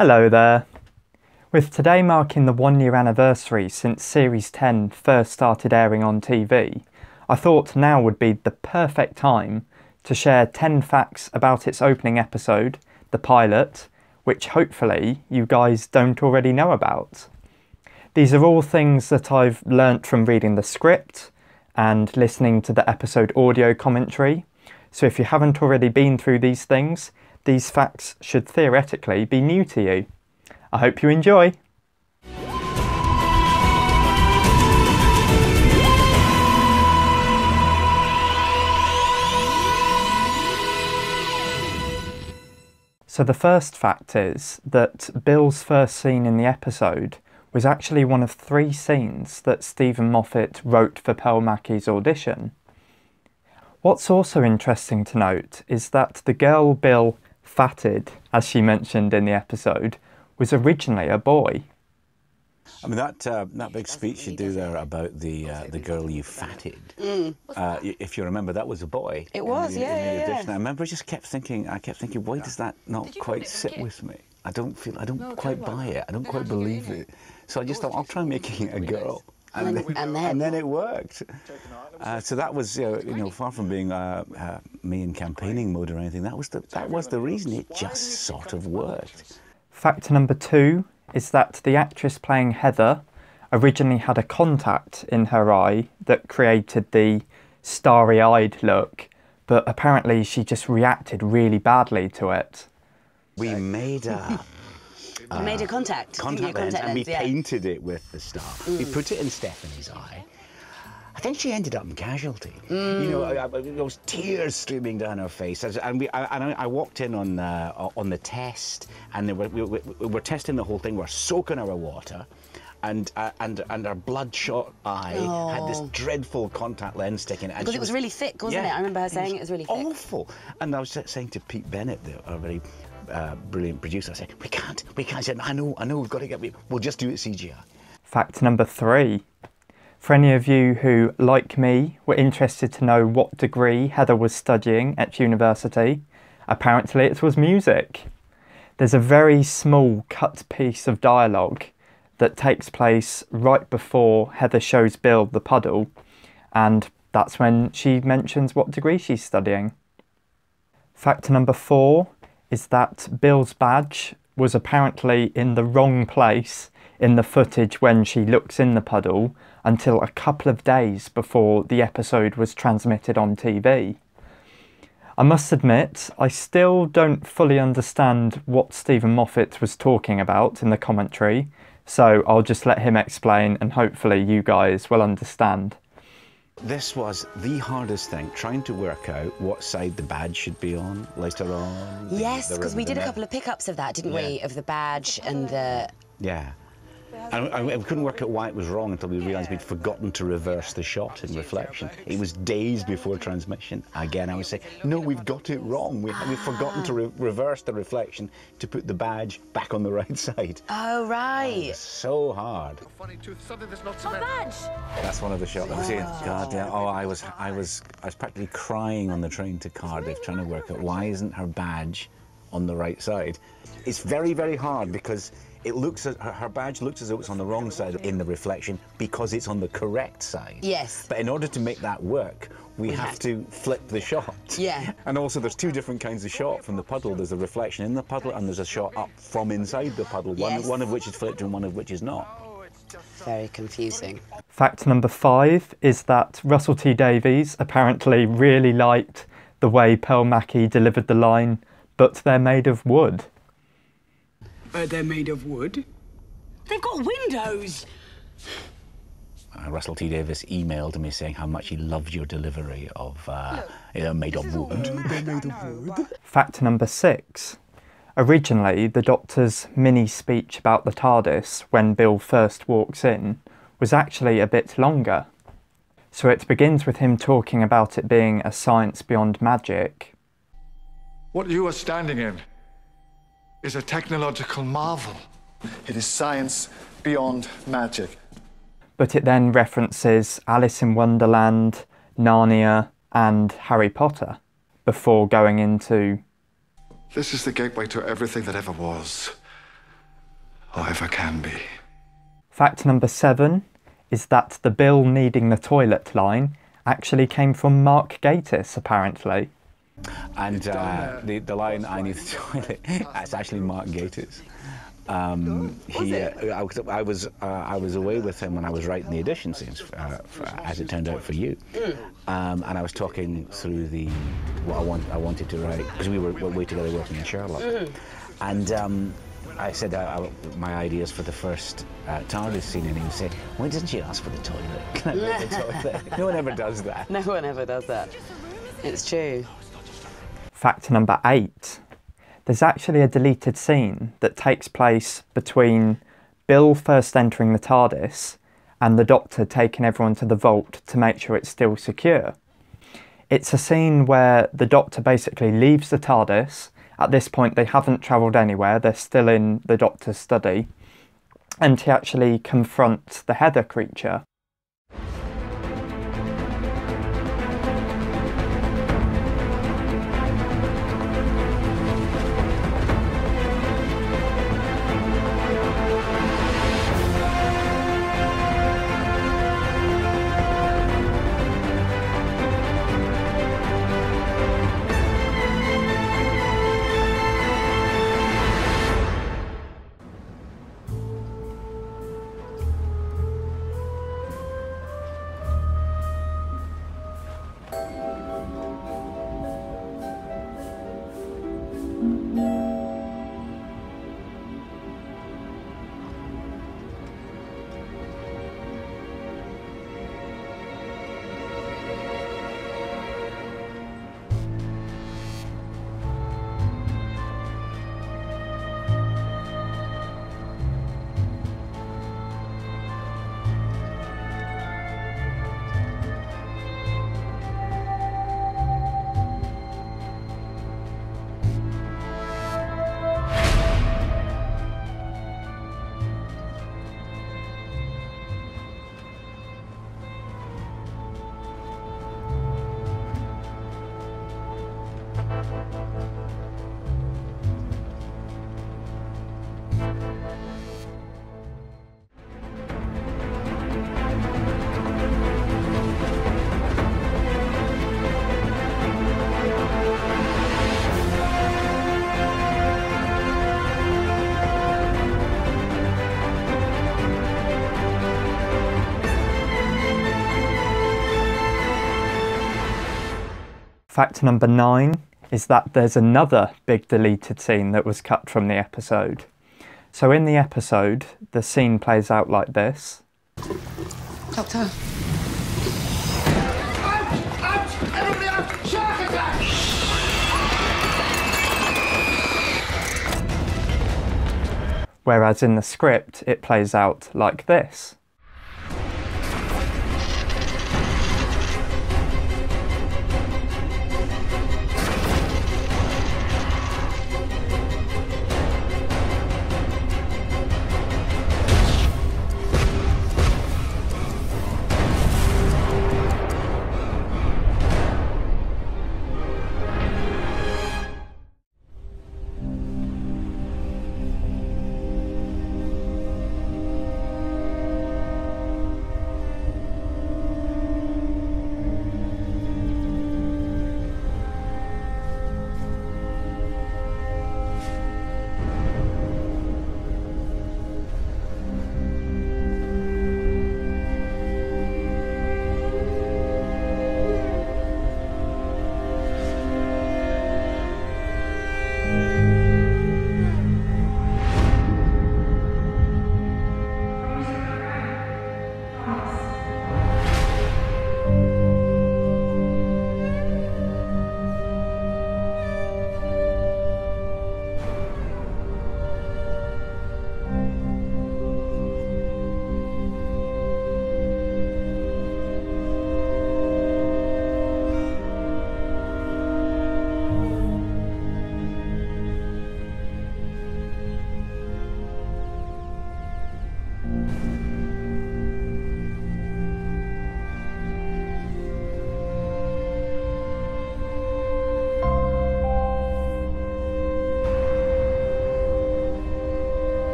Hello there. With today marking the 1-year anniversary since Series 10 first started airing on TV, I thought now would be the perfect time to share 10 facts about its opening episode, the pilot, which hopefully you guys don't already know about. These are all things that I've learnt from reading the script and listening to the episode audio commentary, so if you haven't already been through these things, these facts should theoretically be new to you. I hope you enjoy! So the first fact is that Bill's first scene in the episode was actually one of 3 scenes that Steven Moffat wrote for Pearl Mackie's audition. What's also interesting to note is that the girl Bill fatted, as she mentioned in the episode, was originally a boy. I mean, that big speech you do there about the girl you fatted, if you remember, that was a boy. It was, yeah. I remember I kept thinking, why does that not quite sit with me? I don't quite buy it. I don't quite believe it. So I just thought, I'll try making it a girl. And then it worked. So that was, far from being me in campaigning mode or anything, that was the reason. It just sort of worked. Fact number 2 is that the actress playing Heather originally had a contact in her eye that created the starry-eyed look, but apparently she just reacted really badly to it. We made a... We made a contact lens, and we painted it with the star. We put it in Stephanie's eye. I think she ended up in casualty. There was tears streaming down her face, and I walked in on the test, and we were testing the whole thing. We're soaking our water, and our bloodshot eye had this dreadful contact lens sticking. Because it was really thick, wasn't it? I remember her saying it was really thick. Awful. And I was saying to Pete Bennett, our very brilliant producer, I said, we can't. I said, I know, we've got to we'll just do it CGI. Fact number 3. For any of you who, like me, were interested to know what degree Heather was studying at university, apparently it was music. There's a very small cut piece of dialogue that takes place right before Heather shows Bill the puddle, and that's when she mentions what degree she's studying. Fact number 4 is that Bill's badge was apparently in the wrong place in the footage when she looks in the puddle until a couple of days before the episode was transmitted on TV. I must admit, I still don't fully understand what Steven Moffat was talking about in the commentary, so I'll just let him explain and hopefully you guys will understand. This was the hardest thing, trying to work out what side the badge should be on later on. Yes, because we did a couple of pickups of that, didn't we? Of the badge and the... Yeah. And we couldn't work out why it was wrong until we realised we'd forgotten to reverse the shot in reflection. It was days before transmission. Again, I was saying, no, we've got it wrong. We've forgotten to reverse the reflection to put the badge back on the right side. Oh, right. It was so hard. Badge! That's one of the shots. I was saying, God, yeah. Oh, I was practically crying on the train to Cardiff trying to work out why isn't her badge on the right side. It's very, very hard because it looks her badge looks as though it's on the wrong side in the reflection because it's on the correct side. Yes. But in order to make that work, we have to flip the shot. Yeah. And also there's 2 different kinds of shot from the puddle. There's a reflection in the puddle and there's a shot up from inside the puddle. Yes. One of which is flipped and one of which is not. Very confusing. Fact number 5 is that Russell T Davies apparently really liked the way Pearl Mackie delivered the line, "But they're made of wood." But they're made of wood? They've got windows! Russell T Davies emailed me saying how much he loved your delivery of made of wood. They're made of wood? Fact number 6. Originally, the Doctor's mini speech about the TARDIS when Bill first walks in was actually a bit longer. So it begins with him talking about it being a science beyond magic. What you are standing in is a technological marvel. It is science beyond magic. But it then references Alice in Wonderland, Narnia and Harry Potter before going into... This is the gateway to everything that ever was. or ever can be. Fact number 7 is that the Bill needing the toilet line actually came from Mark Gatiss, apparently. And the line, I need the toilet, that's actually Mark Gatiss. I was away with him when I was writing the audition scenes, as it turned out, for you. And I was talking through what I wanted to write, because we were way together working in Sherlock. And I said my ideas for the first TARDIS scene, and he would say, "Why doesn't she ask for the toilet? Can I have the toilet?" No one ever does that. No one ever does that. It's true. Fact number 8. There's actually a deleted scene that takes place between Bill first entering the TARDIS and the Doctor taking everyone to the vault to make sure it's still secure. It's a scene where the Doctor basically leaves the TARDIS. At this point, they haven't travelled anywhere, they're still in the Doctor's study, and he actually confronts the Heather creature. Fact number 9 is that there's another big deleted scene that was cut from the episode. So in the episode, the scene plays out like this. Doctor. Out! Everybody out! Shark attack! Whereas in the script, it plays out like this.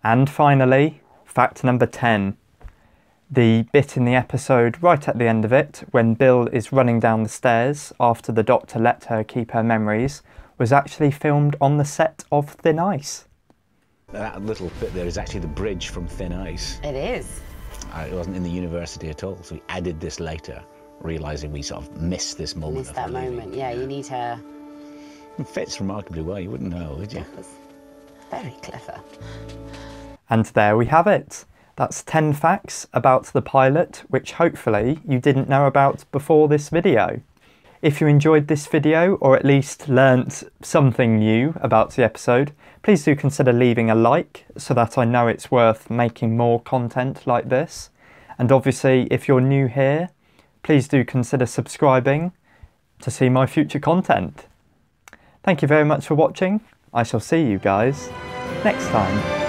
And finally, fact number 10. The bit in the episode right at the end of it, when Bill is running down the stairs after the Doctor let her keep her memories, was actually filmed on the set of Thin Ice. That little bit there is actually the bridge from Thin Ice. It is. It wasn't in the university at all, so we added this later, realising we sort of missed this moment. Missed that moment, yeah, you need her. It fits remarkably well, you wouldn't know, would you? That was very clever. And there we have it. That's 10 facts about the pilot, which hopefully you didn't know about before this video. If you enjoyed this video, or at least learnt something new about the episode, please do consider leaving a like so that I know it's worth making more content like this. And obviously, if you're new here, please do consider subscribing to see my future content. Thank you very much for watching. I shall see you guys next time.